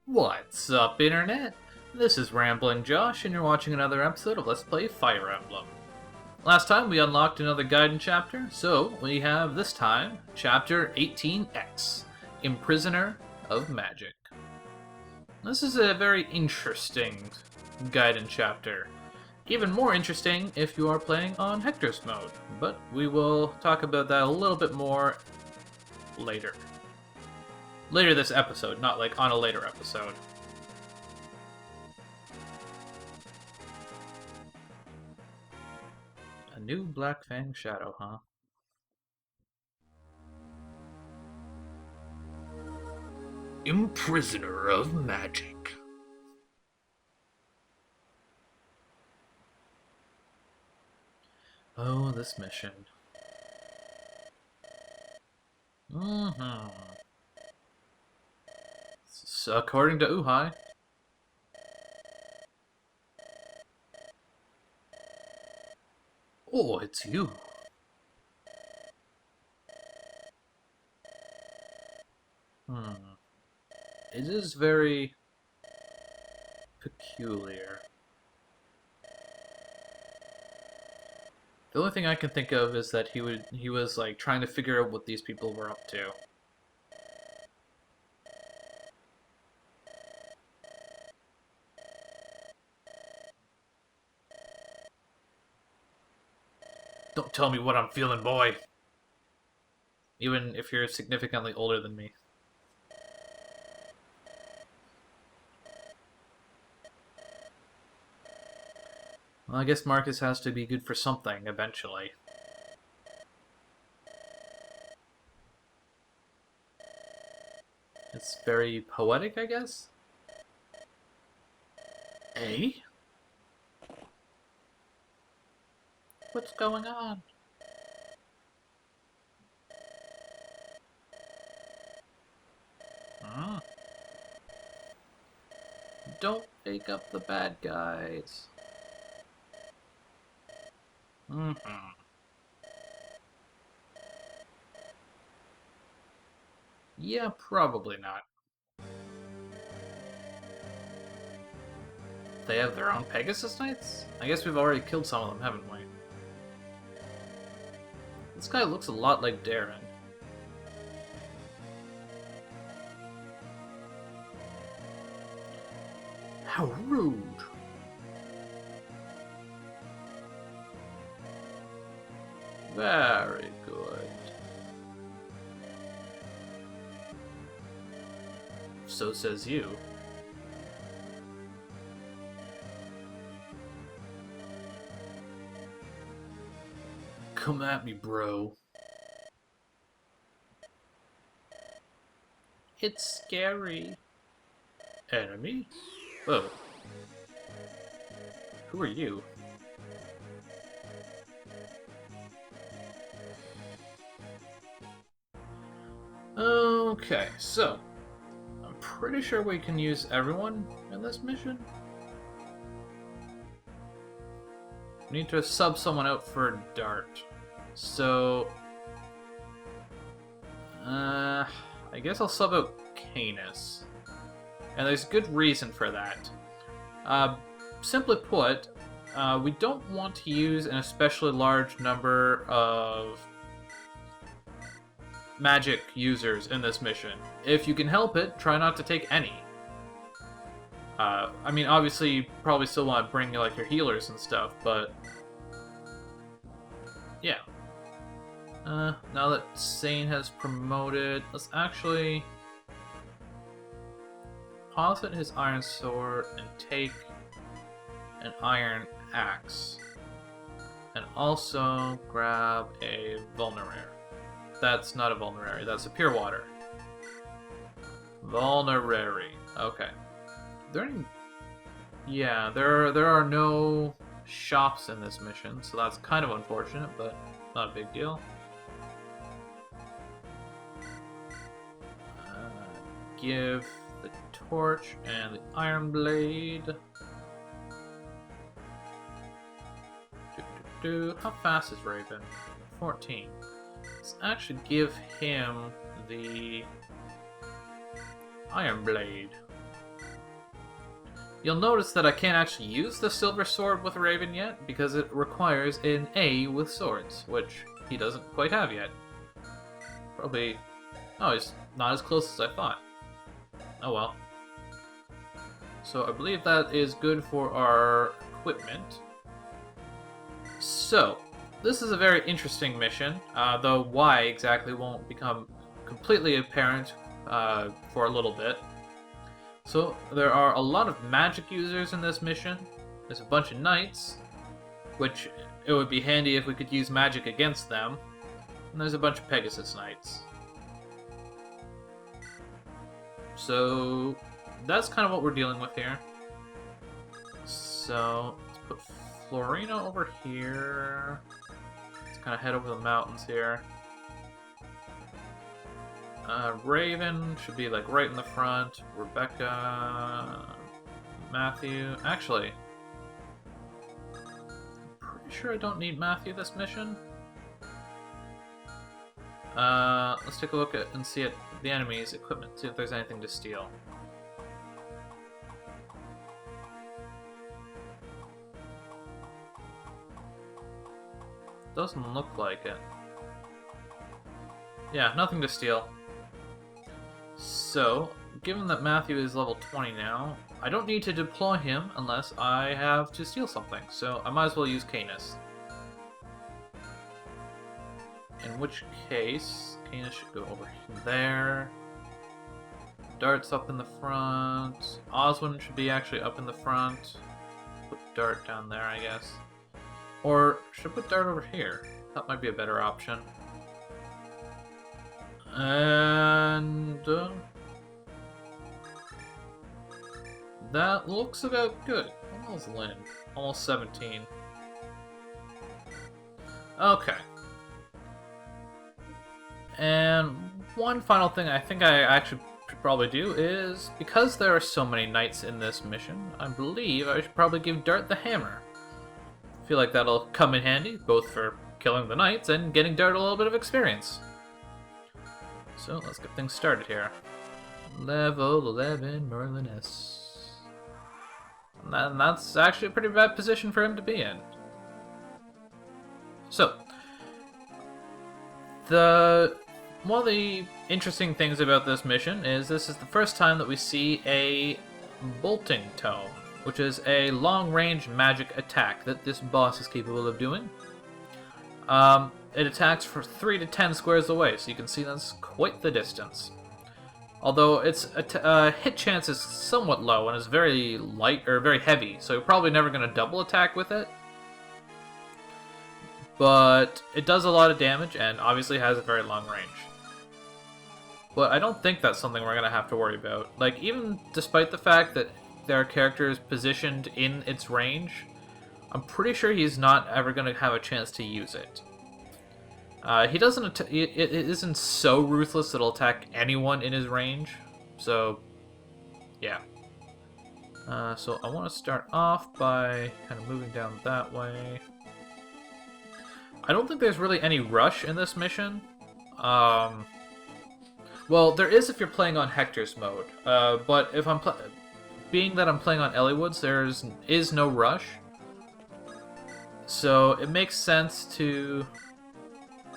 What's up, Internet? This is Ramblin' Josh, and you're watching another episode of Let's Play Fire Emblem. Last time we unlocked another Gaiden chapter, so we have this time Chapter 18X, Imprisoner of Magic. This is a very interesting Gaiden chapter. Even more interesting if you are playing on Hector's mode, but we will talk about that a little bit more later. Later this episode, not like on a later episode. A new Black Fang Shadow, huh? Imprisoner of Magic. Oh, this mission. So, according to Uhai. Oh, it's you. It is very peculiar. The only thing I can think of is that he was like trying to figure out what these people were up to. Don't tell me what I'm feeling, boy. Even if you're significantly older than me. Well, I guess Marcus has to be good for something eventually. It's very poetic, I guess? Eh? What's going on? Huh? Don't wake up the bad guys. Yeah, probably not. They have their own Pegasus Knights? I guess we've already killed some of them, haven't we? This guy looks a lot like Darren. How rude! Very good. So says you. Come at me, bro. It's scary. Enemy? Whoa. Who are you? Okay, so I'm pretty sure we can use everyone in this mission. We need to sub someone out for Dart. So, I guess I'll sub out Canis. And there's good reason for that. Simply put, we don't want to use an especially large number of magic users in this mission. If you can help it, try not to take any. I mean, obviously, you probably still want to bring like your healers and stuff, but yeah. Now that Sane has promoted, let's actually deposit his iron sword and take an iron axe, and also grab a vulnerary. That's not a vulnerary, that's a pure water. Vulnerary. Okay. There any... Yeah, there are no shops in this mission, so that's kind of unfortunate, but not a big deal. Give the torch and the iron blade. How fast is Raven? 14. Let's actually give him the Iron Blade. You'll notice that I can't actually use the silver sword with Raven yet, because it requires an A with swords, which he doesn't quite have yet. Probably... oh, he's not as close as I thought. Oh well. So I believe that is good for our equipment. So, this is a very interesting mission, though why exactly won't become completely apparent for a little bit. So, there are a lot of magic users in this mission. There's a bunch of knights, which it would be handy if we could use magic against them. And there's a bunch of Pegasus knights. So, that's kind of what we're dealing with here. So, let's put Florina over here. Let's kind of head over the mountains here. Raven should be like right in the front. Rebecca, Matthew. Actually, I'm pretty sure I don't need Matthew this mission. Let's take a look at and see at the enemy's equipment. See if there's anything to steal. Doesn't look like it. Yeah, nothing to steal. So, given that Matthew is level 20 now, I don't need to deploy him unless I have to steal something, so I might as well use Canis. In which case, Canis should go over there. Dart's up in the front. Oswin should be actually up in the front. Put Dart down there, I guess. Or should I put Dart over here? That might be a better option. And that looks about good. Almost Lynn. Almost 17. Okay. And one final thing I think I actually should probably do is, because there are so many knights in this mission, I believe I should probably give Dart the hammer. I feel like that'll come in handy, both for killing the knights and getting Dart a little bit of experience. So let's get things started here. Level 11 Merliness. And that's actually a pretty bad position for him to be in. So, one of the interesting things about this mission is this is the first time that we see a bolting tome, which is a long-range magic attack that this boss is capable of doing. It attacks for 3 to 10 squares away, so you can see that's quite the distance. Although its hit chance is somewhat low and is very light or very heavy, so you're probably never going to double attack with it. But it does a lot of damage and obviously has a very long range. But I don't think that's something we're going to have to worry about. Like, even despite the fact that there are characters positioned in its range, I'm pretty sure he's not ever going to have a chance to use it. He doesn't. It isn't so ruthless that it'll attack anyone in his range. So, yeah. So I want to start off by kind of moving down that way. I don't think there's really any rush in this mission. Well, there is if you're playing on Hector's mode. But if I'm being that I'm playing on Ellywoods, there is no rush. So it makes sense to.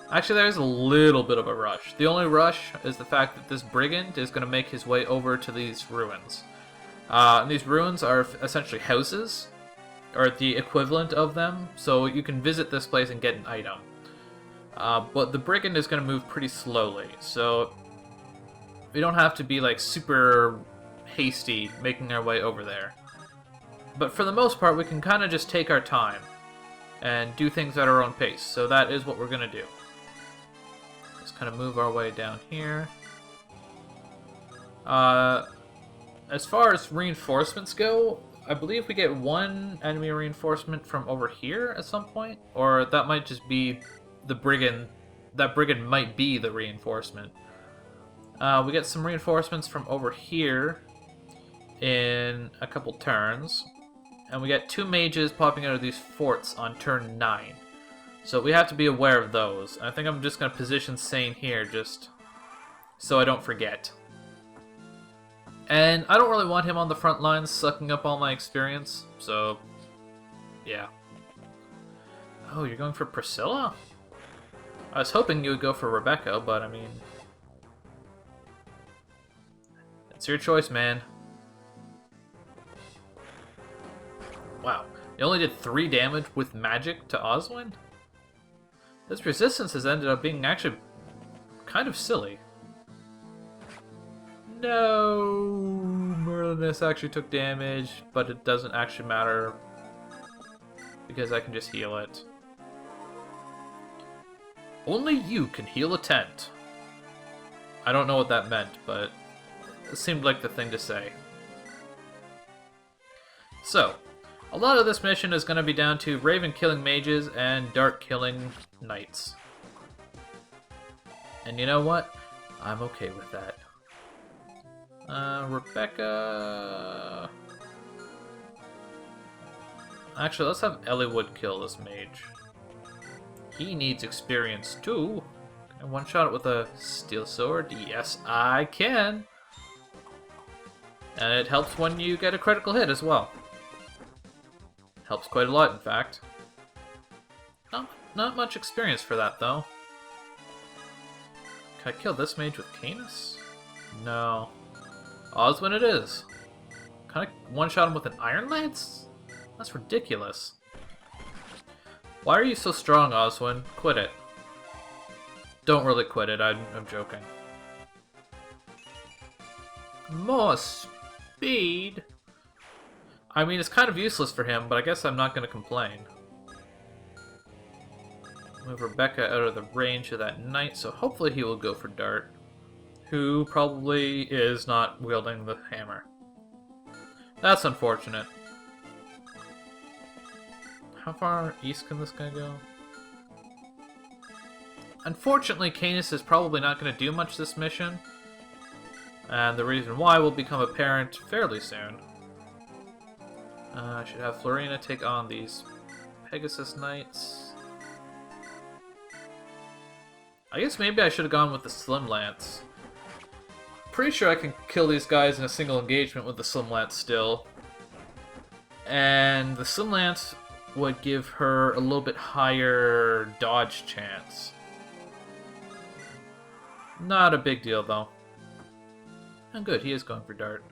Actually, there's a little bit of a rush. The only rush is the fact that this brigand is going to make his way over to these ruins. And these ruins are essentially houses, or the equivalent of them, so you can visit this place and get an item. But the brigand is going to move pretty slowly, so we don't have to be like super hasty making our way over there. But for the most part, we can kind of just take our time and do things at our own pace, so that is what we're going to do. Kind of move our way down here. As far as reinforcements go, I believe we get one enemy reinforcement from over here at some point, or that might just be the brigand. That brigand might be the reinforcement. We get some reinforcements from over here in a couple turns, and we get 2 mages popping out of these forts on turn 9. So we have to be aware of those. I think I'm just going to position Sane here just so I don't forget. And I don't really want him on the front lines sucking up all my experience, so yeah. Oh, you're going for Priscilla? I was hoping you would go for Rebecca, but I mean... it's your choice, man. Wow. You only did 3 damage with magic to Oswin? This resistance has ended up being actually kind of silly. No, Merlinus actually took damage, but it doesn't actually matter because I can just heal it. Only you can heal a tent. I don't know what that meant, but it seemed like the thing to say. So, a lot of this mission is going to be down to Raven killing mages and Dart killing knights. And you know what? I'm okay with that. Rebecca... actually, let's have Eliwood kill this mage. He needs experience too. Can I one-shot it with a steel sword? Yes, I can! And it helps when you get a critical hit as well. Helps quite a lot, in fact. Not much experience for that, though. Can I kill this mage with Canis? No. Oswin it is. Can I one-shot him with an Iron Lance? That's ridiculous. Why are you so strong, Oswin? Quit it. Don't really quit it, I'm joking. More speed? I mean, it's kind of useless for him, but I guess I'm not going to complain. Move Rebecca out of the range of that knight, so hopefully he will go for Dart, who probably is not wielding the hammer. That's unfortunate. How far east can this guy go? Unfortunately, Canis is probably not going to do much this mission, and the reason why will become apparent fairly soon. I should have Florina take on these Pegasus Knights. I guess maybe I should have gone with the Slim Lance. Pretty sure I can kill these guys in a single engagement with the Slim Lance still. And the Slim Lance would give her a little bit higher dodge chance. Not a big deal, though. Oh, good, he is going for Dart.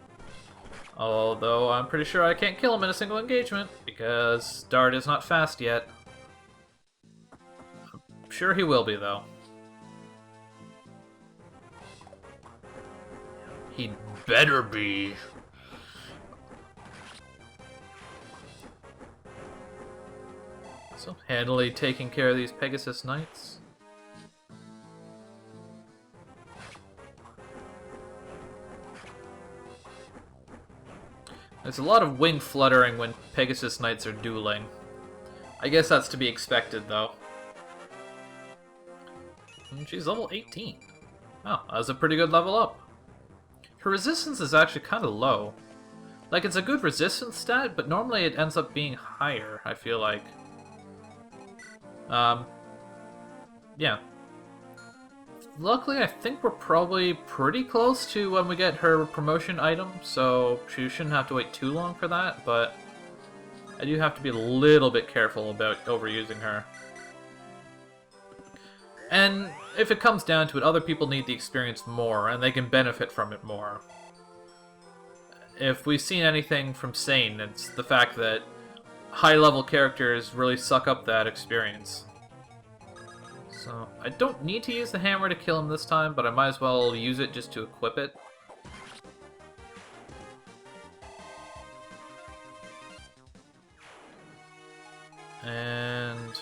Although I'm pretty sure I can't kill him in a single engagement, because Dart is not fast yet. I'm sure he will be, though. He'd better be. So, handily taking care of these Pegasus Knights. There's a lot of wing fluttering when Pegasus Knights are dueling. I guess that's to be expected, though. And she's level 18. Oh, that was a pretty good level up. Her resistance is actually kind of low. Like, it's a good resistance stat, but normally it ends up being higher, I feel like. Yeah. Luckily, I think we're probably pretty close to when we get her promotion item, so she shouldn't have to wait too long for that, but I do have to be a little bit careful about overusing her. And if it comes down to it, other people need the experience more, and they can benefit from it more. If we've seen anything from Sane, it's the fact that high-level characters really suck up that experience. So, I don't need to use the hammer to kill him this time, but I might as well use it just to equip it. And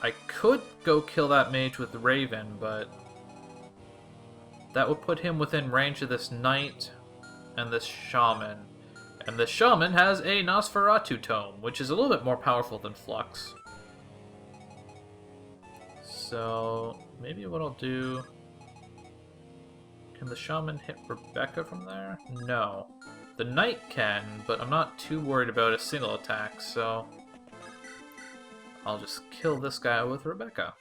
I could go kill that mage with the Raven, but that would put him within range of this knight and this shaman. And the shaman has a Nosferatu tome, which is a little bit more powerful than Flux. So, maybe what I'll do... Can the shaman hit Rebecca from there? No. The knight can, but I'm not too worried about a single attack, so... I'll just kill this guy with Rebecca.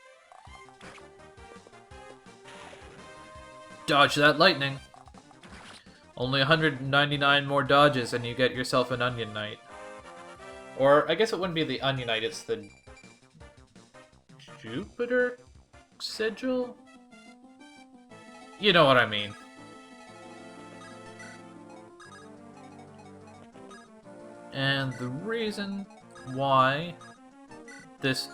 Dodge that lightning. Only 199 more dodges and you get yourself an Onion Knight. Or, I guess it wouldn't be the Onion Knight, it's the Jupiter Sigil? You know what I mean. And the reason why this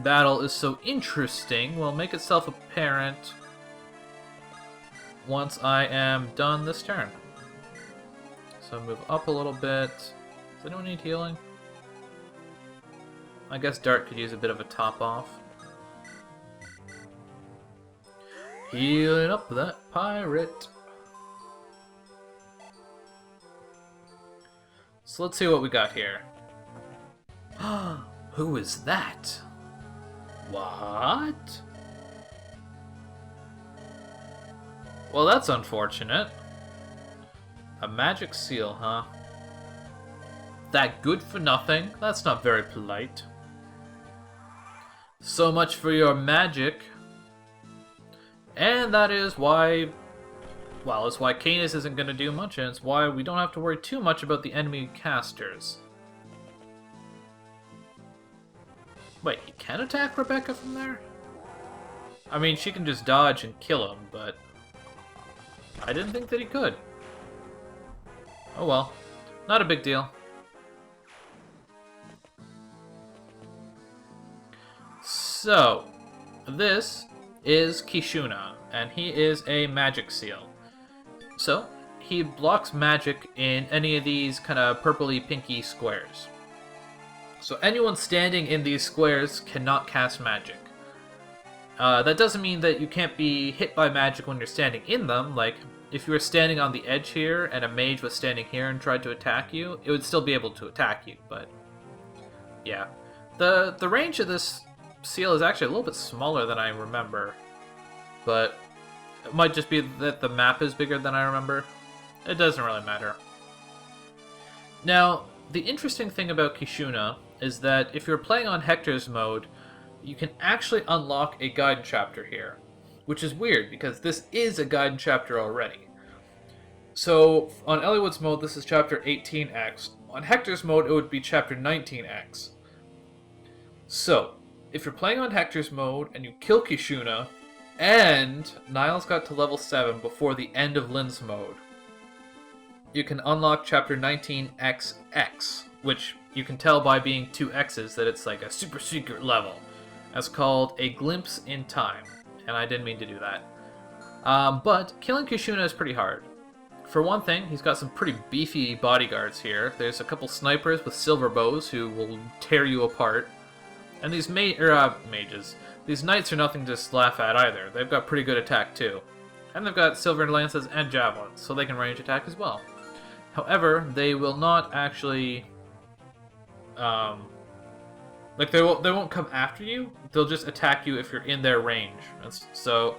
battle is so interesting will make itself apparent once I am done this turn. So move up a little bit. Does anyone need healing? I guess Dart could use a bit of a top off. Healing up that pirate. So let's see what we got here. Who is that? What? Well, that's unfortunate. A magic seal, huh? That good for nothing? That's not very polite. So much for your magic. And that is why... well, it's why Canis isn't going to do much, and it's why we don't have to worry too much about the enemy casters. Wait, he can attack Rebecca from there? I mean, she can just dodge and kill him, but... I didn't think that he could. Oh well. Not a big deal. So, this is Kishuna, and he is a magic seal. So, he blocks magic in any of these kind of purpley pinky squares. So anyone standing in these squares cannot cast magic. That doesn't mean that you can't be hit by magic when you're standing in them. Like, if you were standing on the edge here and a mage was standing here and tried to attack you, it would still be able to attack you, but... yeah. The range of this seal is actually a little bit smaller than I remember. But it might just be that the map is bigger than I remember. It doesn't really matter. Now, the interesting thing about Kishuna is that if you're playing on Hector's mode, you can actually unlock a guide chapter here. Which is weird, because this is a guide chapter already. So, on Eliwood's mode, this is chapter 18x. On Hector's mode, it would be chapter 19x. So, if you're playing on Hector's mode, and you kill Kishuna, and Niles got to level 7 before the end of Lynn's mode, you can unlock chapter 19XX, which you can tell by being 2 X's that it's like a super secret level. That's called A Glimpse in Time, and I didn't mean to do that. But killing Kishuna is pretty hard. For one thing, he's got some pretty beefy bodyguards here. There's a couple snipers with silver bows who will tear you apart. And these mages, these knights are nothing to just laugh at either. They've got pretty good attack too. And they've got silver lances and javelins, so they can range attack as well. However, they will not actually... like, they won't come after you. They'll just attack you if you're in their range. So,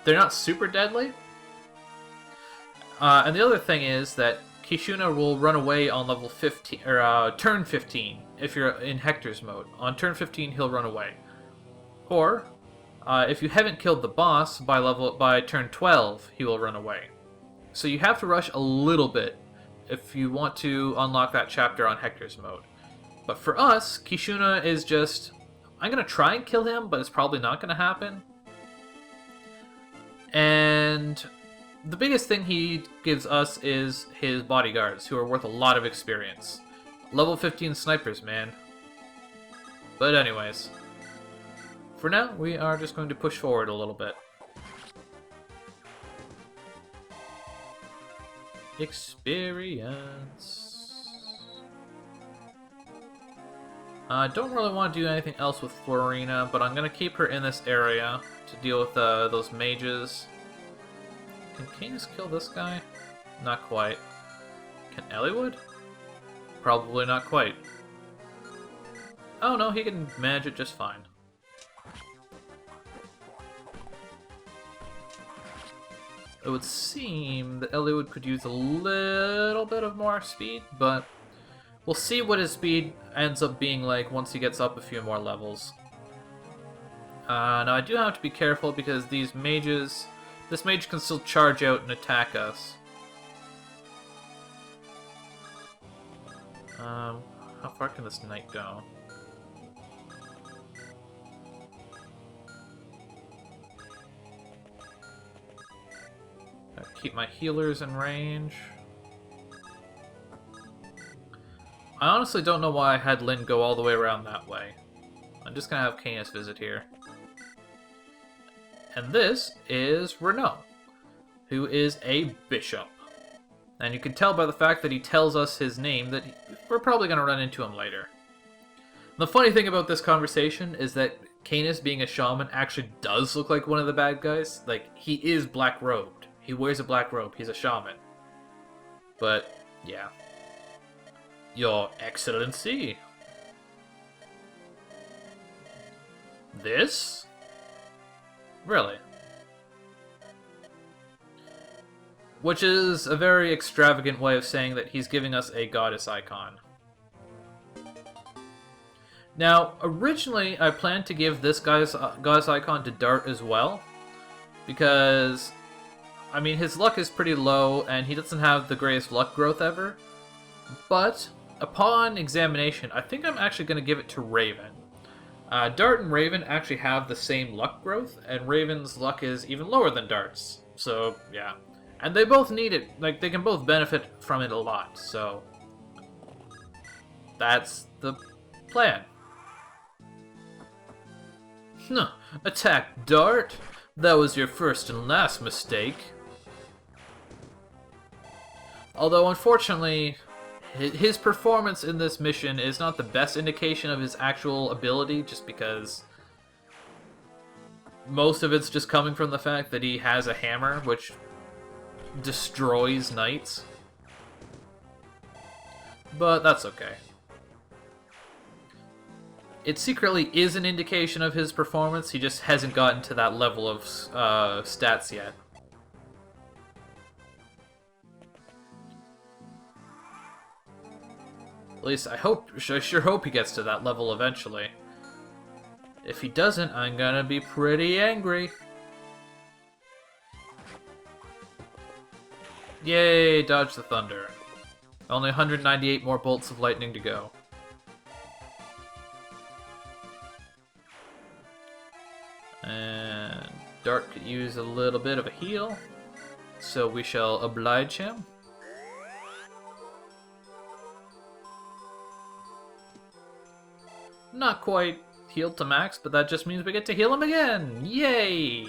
they're not super deadly. And the other thing is that Kishuna will run away on level 15, or turn 15, if you're in Hector's mode. On turn 15, he'll run away. Or, if you haven't killed the boss by turn 12, he will run away. So you have to rush a little bit if you want to unlock that chapter on Hector's mode. But for us, Kishuna is just... I'm going to try and kill him, but it's probably not going to happen. And the biggest thing he gives us is his bodyguards, who are worth a lot of experience. Level 15 snipers, man. But anyways, for now, we are just going to push forward a little bit. Experience. I don't really want to do anything else with Florina, but I'm going to keep her in this area to deal with those mages. Can Canis kill this guy? Not quite. Can Eliwood? Probably not quite. Oh no, he can manage it just fine. It would seem that Eliwood could use a little bit of more speed, but we'll see what his speed ends up being like once he gets up a few more levels. Now I do have to be careful because these mages, This mage can still charge out and attack us. How far can this knight go? Keep my healers in range. I honestly don't know why I had Lynn go all the way around that way. I'm just gonna have Canis visit here. And this is Renault, who is a bishop. And you can tell by the fact that he tells us his name that we're probably gonna run into him later. The funny thing about this conversation is that Canis, being a shaman, actually does look like one of the bad guys. Like, he is black-robed. He wears a black robe. He's a shaman. But, yeah. Your Excellency. This? Really? Which is a very extravagant way of saying that he's giving us a goddess icon. Now, originally I planned to give this guy's goddess icon to Dart as well, because, I mean, his luck is pretty low and he doesn't have the greatest luck growth ever, but upon examination, I think I'm actually going to give it to Raven. Dart and Raven actually have the same luck growth, and Raven's luck is even lower than Dart's, so yeah. And they both need it, like, they can both benefit from it a lot, so that's the plan. Attack Dart? That was your first and last mistake. Although, unfortunately, his performance in this mission is not the best indication of his actual ability, just because most of it's just coming from the fact that he has a hammer, which destroys knights. But that's okay. It secretly is an indication of his performance, he just hasn't gotten to that level of stats yet. At least I sure hope he gets to that level eventually. If he doesn't, I'm gonna be pretty angry. Yay, dodge the thunder. Only 198 more bolts of lightning to go. And Dart could use a little bit of a heal, so we shall oblige him. Not quite healed to max, but that just means we get to heal him again! Yay!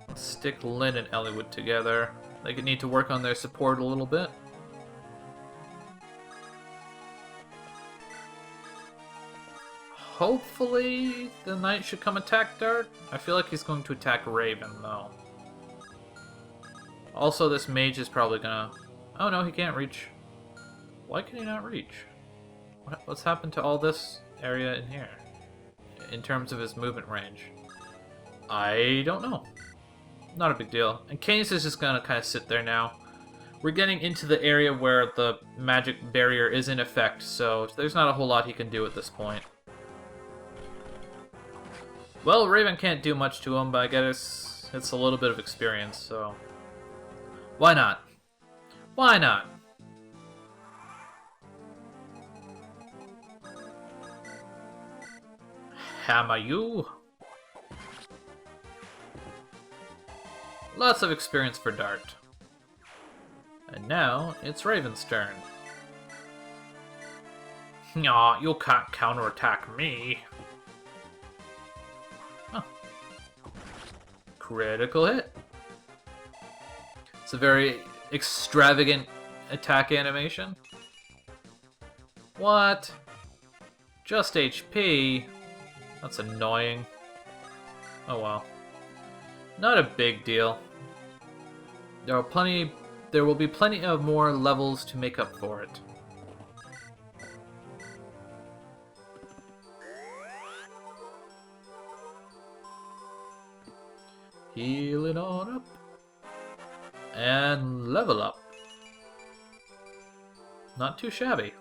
Let's stick Lynn and Eliwood together. They could need to work on their support a little bit. Hopefully the knight should come attack Dart. I feel like he's going to attack Raven, though. Also, this mage is probably gonna... Oh no, he can't reach. Why can he not reach? What's happened to all this area in here? In terms of his movement range? I don't know. Not a big deal. And Canis is just gonna kind of sit there now. We're getting into the area where the magic barrier is in effect, so there's not a whole lot he can do at this point. Well, Raven can't do much to him, but I guess it's a little bit of experience, so... Why not? Why not? Hammer you! Lots of experience for Dart. And now, it's Raven's turn. Aw, you can't counterattack me. Critical hit. It's a very extravagant attack animation. What? Just HP? That's annoying. Oh well. Not a big deal. There will be plenty of more levels to make up for it. Heal it on up. And level up. Not too shabby.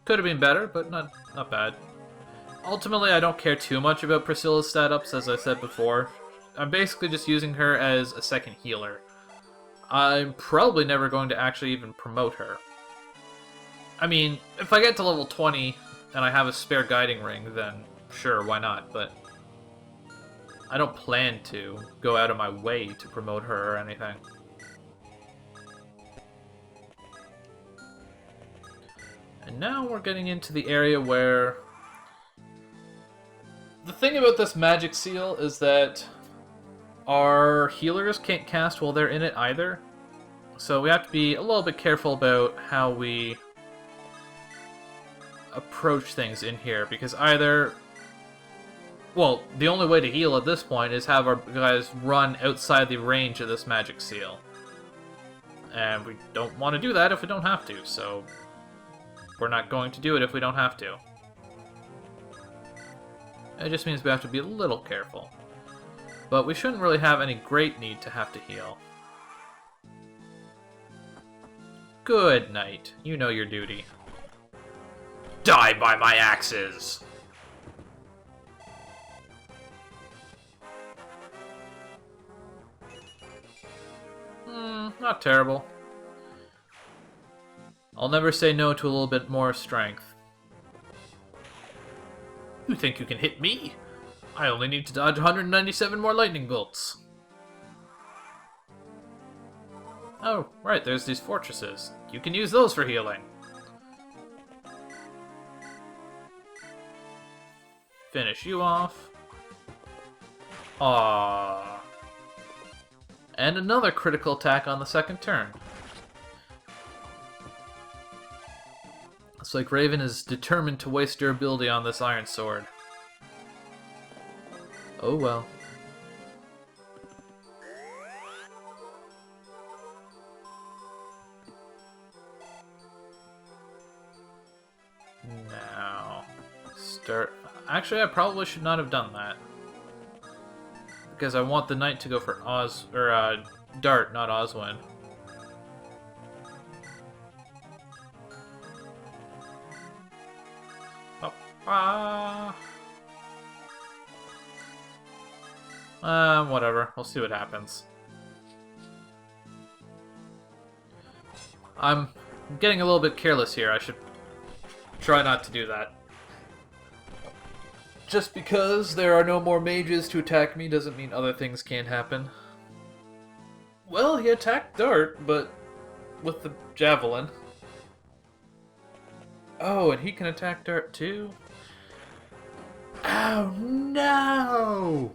Could have been better, but not bad. Ultimately, I don't care too much about Priscilla's stat-ups, as I said before. I'm basically just using her as a second healer. I'm probably never going to actually even promote her. I mean, if I get to level 20 and I have a spare guiding ring, then sure, why not, but I don't plan to go out of my way to promote her or anything. And now we're getting into the area where... The thing about this magic seal is that our healers can't cast while they're in it either. So we have to be a little bit careful about how we approach things in here, because either... Well, the only way to heal at this point is have our guys run outside the range of this magic seal. And we don't want to do that if we don't have to, so we're not going to do it if we don't have to. It just means we have to be a little careful. But we shouldn't really have any great need to have to heal. Good night. You know your duty. Die by my axes! Not terrible. I'll never say no to a little bit more strength. You think you can hit me? I only need to dodge 197 more lightning bolts. Oh, right, there's these fortresses. You can use those for healing. Finish you off. Aww. And another critical attack on the second turn. Looks like Raven is determined to waste durability on this iron sword. Oh well. Now, start... Actually, I probably should not have done that. Because I want the knight to go for Dart, not Oswin. Whatever. We'll see what happens. I'm getting a little bit careless here. I should try not to do that. Just because there are no more mages to attack me doesn't mean other things can't happen. Well, he attacked Dart, but with the javelin. Oh, and he can attack Dart too? Oh no!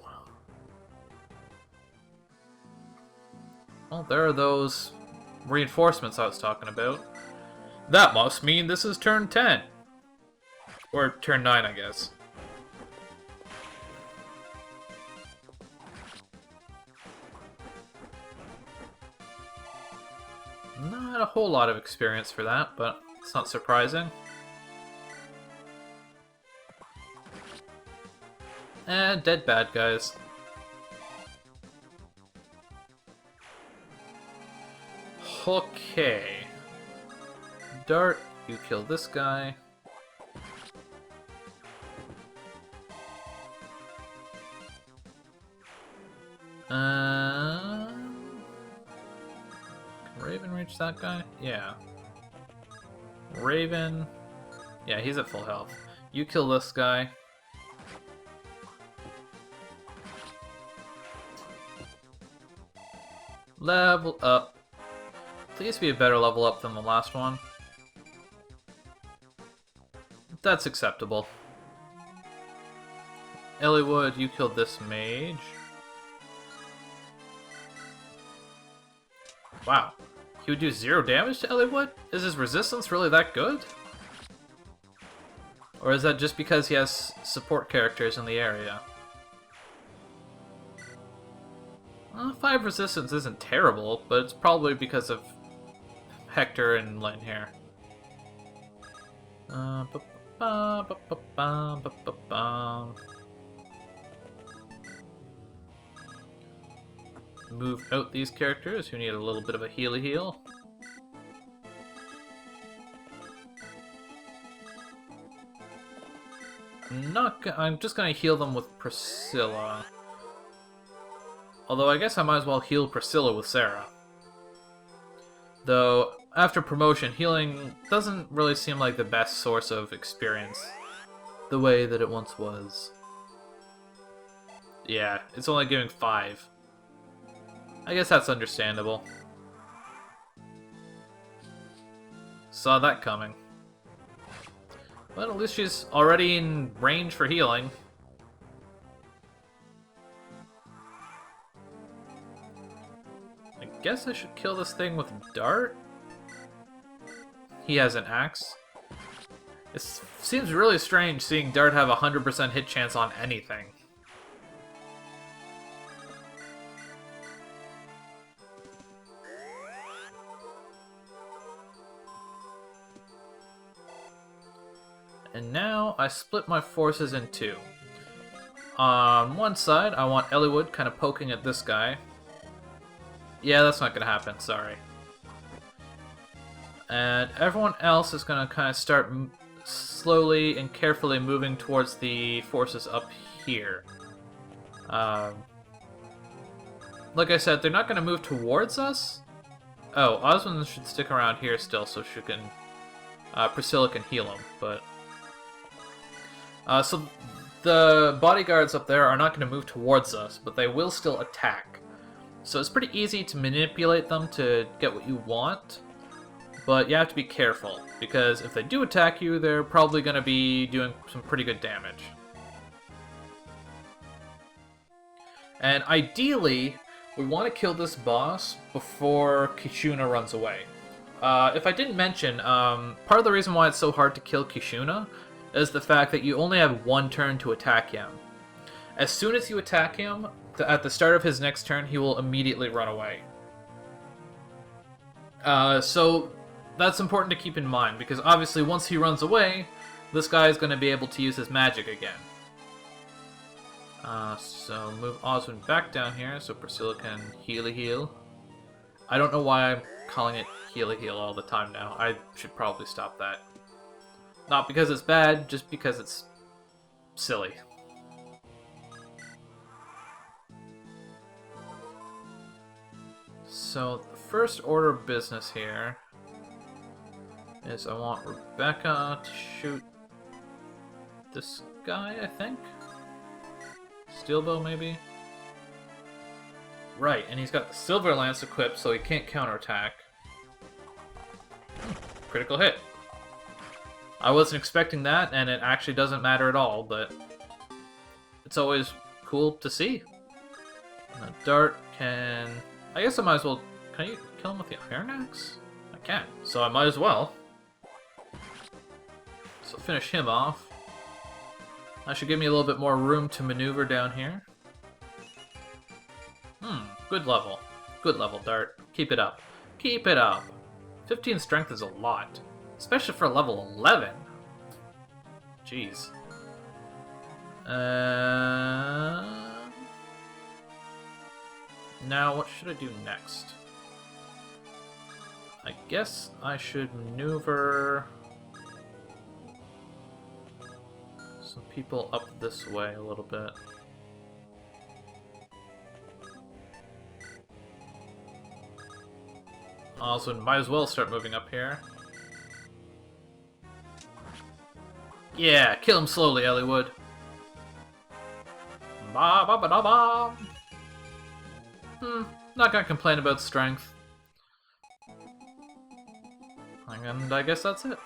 Well, there are those reinforcements I was talking about. That must mean this is turn 10. Or turn 9, I guess. Not a whole lot of experience for that, but it's not surprising. And dead bad guys. Okay. Dart, you kill this guy. Can Raven reach that guy? Yeah. Raven. Yeah, he's at full health. You kill this guy. Level up. Please be a better level up than the last one. That's acceptable. Elliewood, you killed this mage. Wow. He would do 0 damage to Elliewood? Is his resistance really that good? Or is that just because he has support characters in the area? 5 resistance isn't terrible, but it's probably because of Hector and Lyn here. Move out these characters who need a little bit of a heal. I'm just gonna heal them with Priscilla. Although I guess I might as well heal Priscilla with Sarah. Though, after promotion, healing doesn't really seem like the best source of experience the way that it once was. Yeah, it's only giving 5. I guess that's understandable. Saw that coming. But at least she's already in range for healing. I guess I should kill this thing with Dart? He has an axe. It seems really strange seeing Dart have a 100% hit chance on anything. And now I split my forces in 2. On one side, I want Eliwood kind of poking at this guy. Yeah, that's not going to happen, sorry. And everyone else is going to kind of start slowly and carefully moving towards the forces up here. Like I said, they're not going to move towards us. Oh, Osmond should stick around here still so she can... Priscilla can heal him, but... so the bodyguards up there are not going to move towards us, but they will still attack. So it's pretty easy to manipulate them to get what you want, but you have to be careful, because if they do attack you, they're probably going to be doing some pretty good damage. And ideally, we want to kill this boss before Kishuna runs away. If I didn't mention, part of the reason why it's so hard to kill Kishuna is the fact that you only have 1 turn to attack him. As soon as you attack him, at the start of his next turn, he will immediately run away. So that's important to keep in mind, because obviously once he runs away, this guy is going to be able to use his magic again. So move Osmond back down here so Priscilla can heal. I don't know why I'm calling it heal all the time now. I should probably stop that. Not because it's bad, just because it's silly. So, the first order of business here is I want Rebecca to shoot this guy, I think? Steelbow, maybe? Right, and he's got the Silver Lance equipped, so he can't counterattack. Critical hit. I wasn't expecting that, and it actually doesn't matter at all, but it's always cool to see. And the Dart can... I guess I might as well... Can you kill him with the Iron Axe? I can, so I might as well. So finish him off. That should give me a little bit more room to maneuver down here. Good level. Good level, Dart. Keep it up. Keep it up. 15 strength is a lot. Especially for level 11. Jeez. Now, what should I do next? I guess I should maneuver some people up this way a little bit. Also, might as well start moving up here. Yeah, kill him slowly, Eliwood. Ba ba ba da ba. Not gonna complain about strength. And I guess that's it.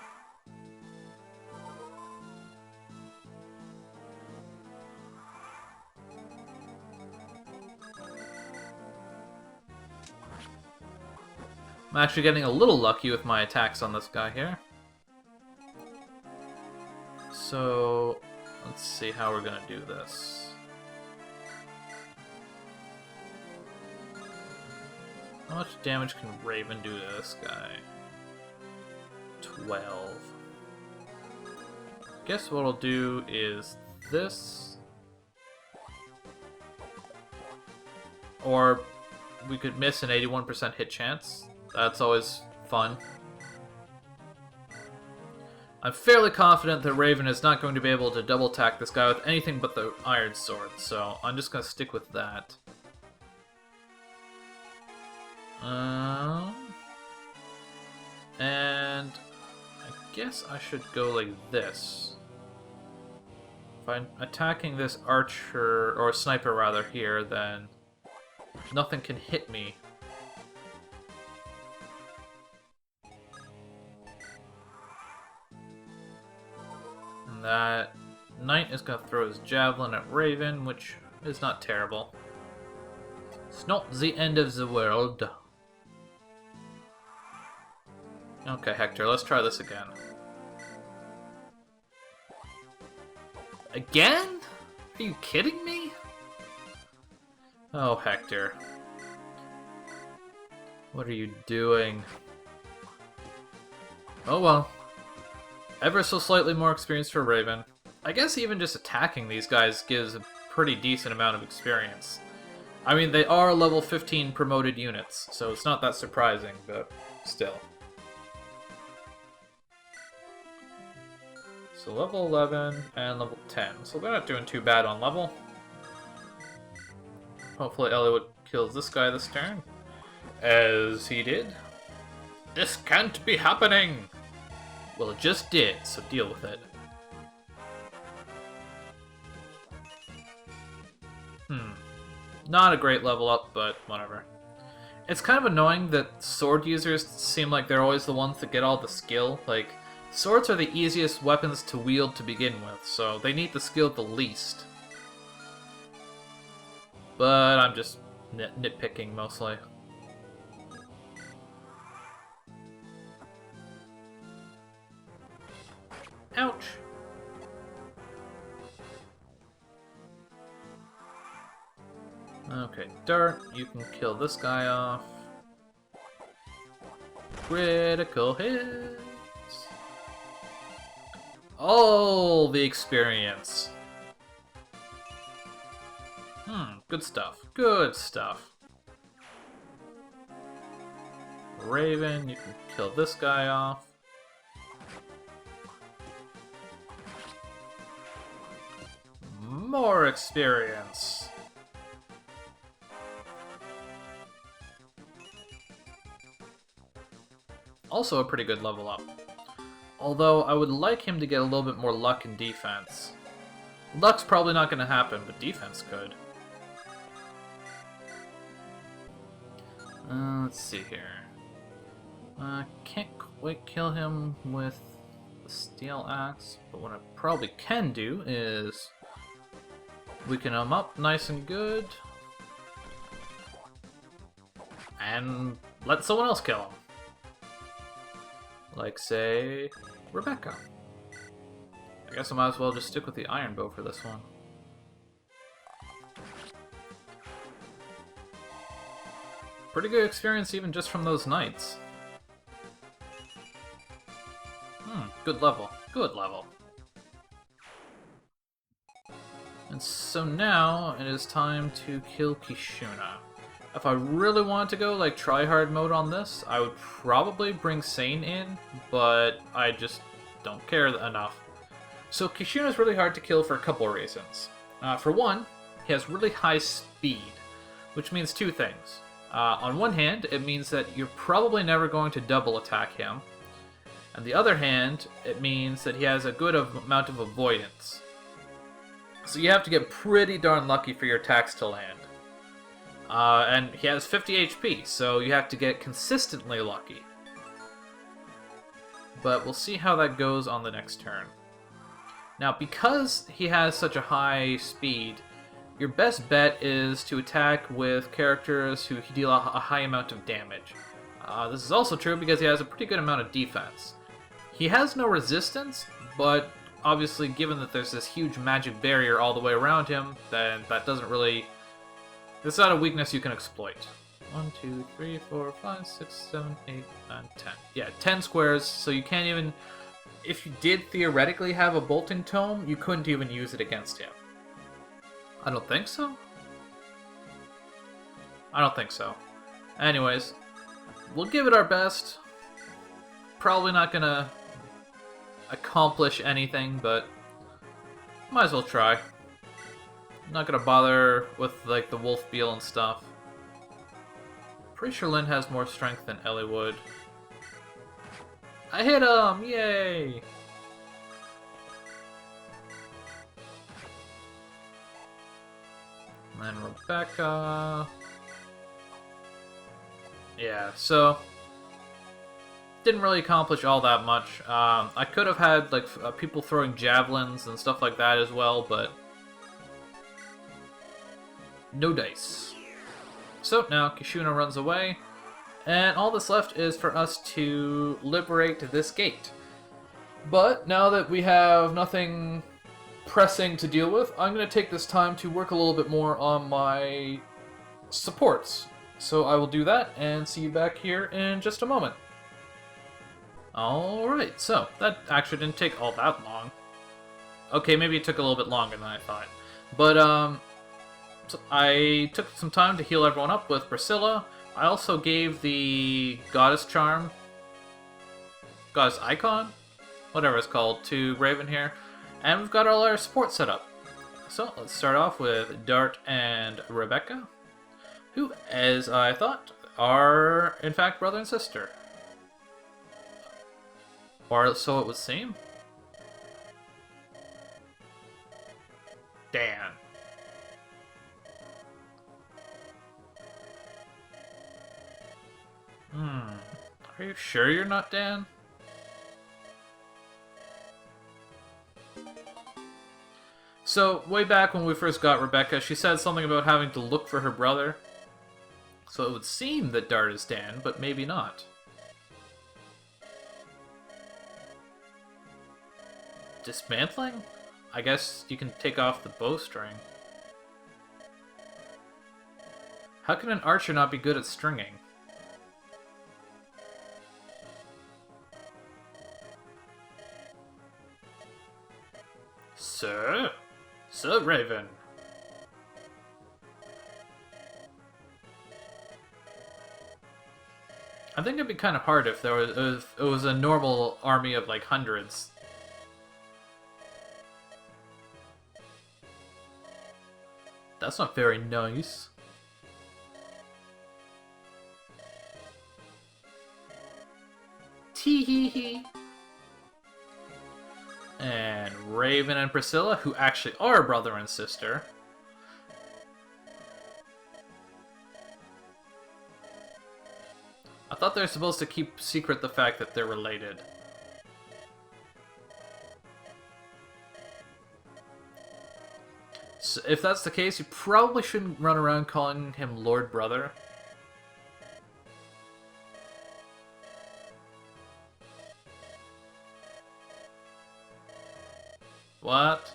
I'm actually getting a little lucky with my attacks on this guy here. So, let's see how we're gonna do this. How much damage can Raven do to this guy? 12. Guess what I'll do is this. Or we could miss an 81% hit chance. That's always fun. I'm fairly confident that Raven is not going to be able to double attack this guy with anything but the Iron Sword, so I'm just going to stick with that. And I guess I should go like this. If I'm attacking this archer, or sniper rather, here, then nothing can hit me. And that knight is going to throw his javelin at Raven, which is not terrible. It's not the end of the world. Okay, Hector, let's try this again. Again? Are you kidding me? Oh, Hector. What are you doing? Oh well. Ever so slightly more experience for Raven. I guess even just attacking these guys gives a pretty decent amount of experience. I mean, they are level 15 promoted units, so it's not that surprising, but still. So level 11 and level 10. So they're not doing too bad on level. Hopefully Elliot kills this guy this turn. As he did. This can't be happening! Well, it just did, so deal with it. Not a great level up, but whatever. It's kind of annoying that sword users seem like they're always the ones that get all the skill. Like, swords are the easiest weapons to wield to begin with, so they need the skill the least. But I'm just nitpicking mostly. Ouch! Okay, Dart, you can kill this guy off. Critical hits! All the experience! Good stuff. Good stuff. Raven, you can kill this guy off. More experience! Also a pretty good level up. Although I would like him to get a little bit more luck in defense. Luck's probably not going to happen, but defense could. Let's see here. Can't quite kill him with the steel axe, but what I probably can do is weaken him up nice and good, and let someone else kill him. Like, say, Rebecca. I guess I might as well just stick with the iron bow for this one. Pretty good experience even just from those knights. Good level. Good level. And so now it is time to kill Kishuna. If I really wanted to go like try-hard mode on this, I would probably bring Sane in, but I just don't care enough. So Kishuna is really hard to kill for a couple reasons. For one, he has really high speed, which means two things. On one hand, it means that you're probably never going to double attack him. On the other hand, it means that he has a good amount of avoidance. So you have to get pretty darn lucky for your attacks to land. And he has 50 HP, so you have to get consistently lucky. But we'll see how that goes on the next turn. Now, because he has such a high speed, your best bet is to attack with characters who deal a high amount of damage. This is also true because he has a pretty good amount of defense. He has no resistance, but obviously given that there's this huge magic barrier all the way around him, then that doesn't really... It's not a weakness you can exploit. 1, 2, 3, 4, 5, 6, 7, 8, 9, 10. Yeah, 10 squares, so you can't even... If you did theoretically have a bolting tome, you couldn't even use it against him. I don't think so. I don't think so. Anyways, we'll give it our best. Probably not gonna accomplish anything, but might as well try. I'm not gonna bother with like the wolf beal and stuff. Pretty sure Lynn has more strength than Ellie would. I hit him! Yay! And then Rebecca. Yeah, so didn't really accomplish all that much. I could have had like people throwing javelins and stuff like that as well, but no dice. So now Kishuna runs away, and all that's left is for us to liberate this gate. But now that we have nothing pressing to deal with, I'm going to take this time to work a little bit more on my supports. So I will do that and see you back here in just a moment. Alright, so that actually didn't take all that long. Okay, maybe it took a little bit longer than I thought. But, so I took some time to heal everyone up with Priscilla. I also gave the Goddess Charm, Goddess Icon, whatever it's called, to Raven here. And we've got all our support set up. So let's start off with Dart and Rebecca, who, as I thought, are in fact brother and sister. Or so it would seem. Dan. Are you sure you're not Dan? So, way back when we first got Rebecca, she said something about having to look for her brother. So it would seem that Dart is Dan, but maybe not. Dismantling? I guess you can take off the bowstring. How can an archer not be good at stringing? Sir? Sir Raven. I think it'd be kind of hard if there was if it was a normal army of like hundreds. That's not very nice. Tee hee hee. And Raven and Priscilla, who actually are brother and sister. I thought they were supposed to keep secret the fact that they're related. So if that's the case, you probably shouldn't run around calling him Lord Brother. What?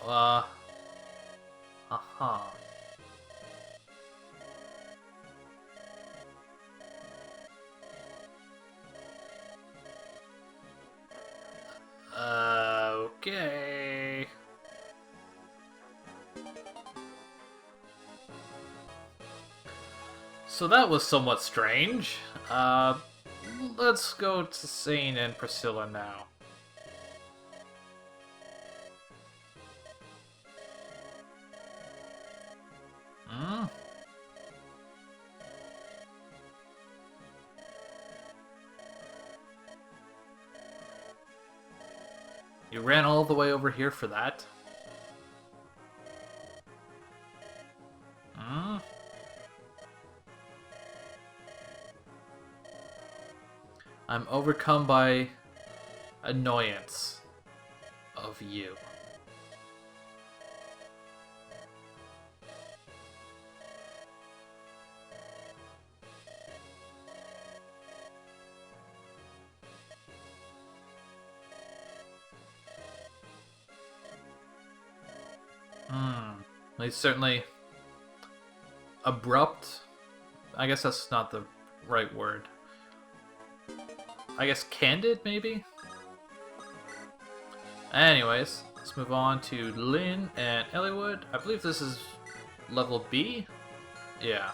Uh-huh. Okay. So that was somewhat strange. Let's go to Zane and Priscilla now. You ran all the way over here for that? I'm overcome by annoyance of you. He's certainly abrupt. I guess that's not the right word. I guess candid, maybe? Anyways, let's move on to Lynn and Elliewood. I believe this is level B? Yeah.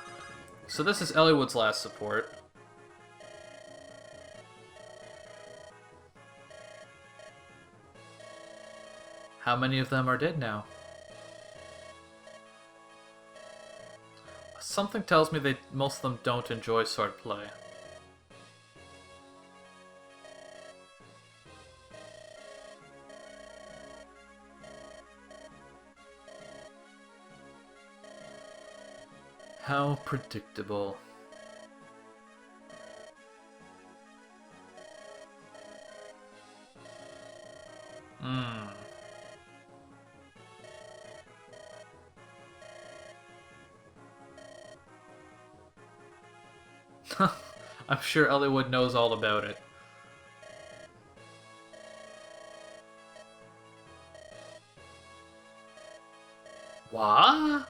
So this is Elliewood's last support. How many of them are dead now? Something tells me that most of them don't enjoy swordplay. How predictable. Hmm. I'm sure Elliowood knows all about it. What?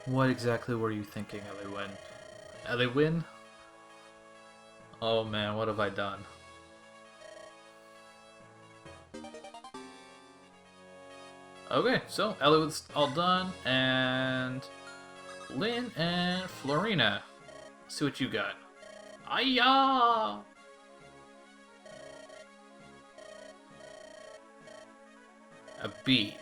What exactly were you thinking, Eliwin? Eliwin? Oh man, what have I done? Okay, so Eliwin's all done, and Lynn and Florina. Let's see what you got. Ayah! A B.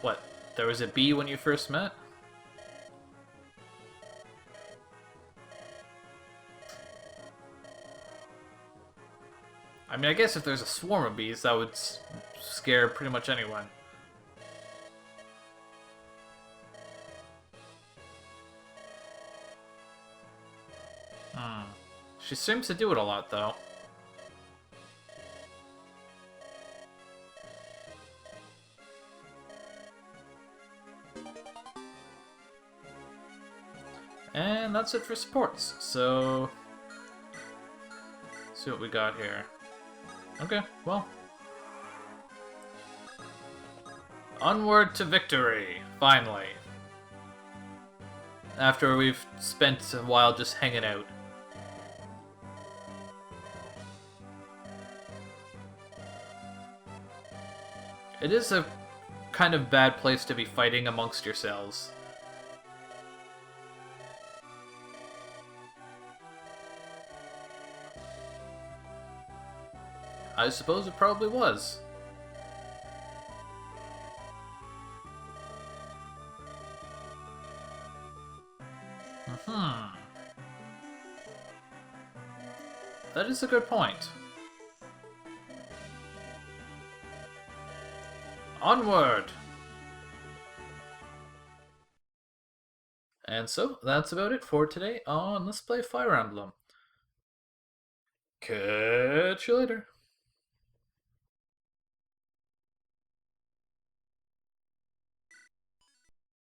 What? There was a B when you first met? I mean, I guess if there's a swarm of bees, that would scare pretty much anyone. Hmm. She seems to do it a lot, though. And that's it for supports. So, let's see what we got here. Okay, well. Onward to victory, finally. After we've spent a while just hanging out. It is a kind of bad place to be fighting amongst yourselves. I suppose it probably was. That is a good point. Onward! And so, that's about it for today on Let's Play Fire Emblem. Catch you later.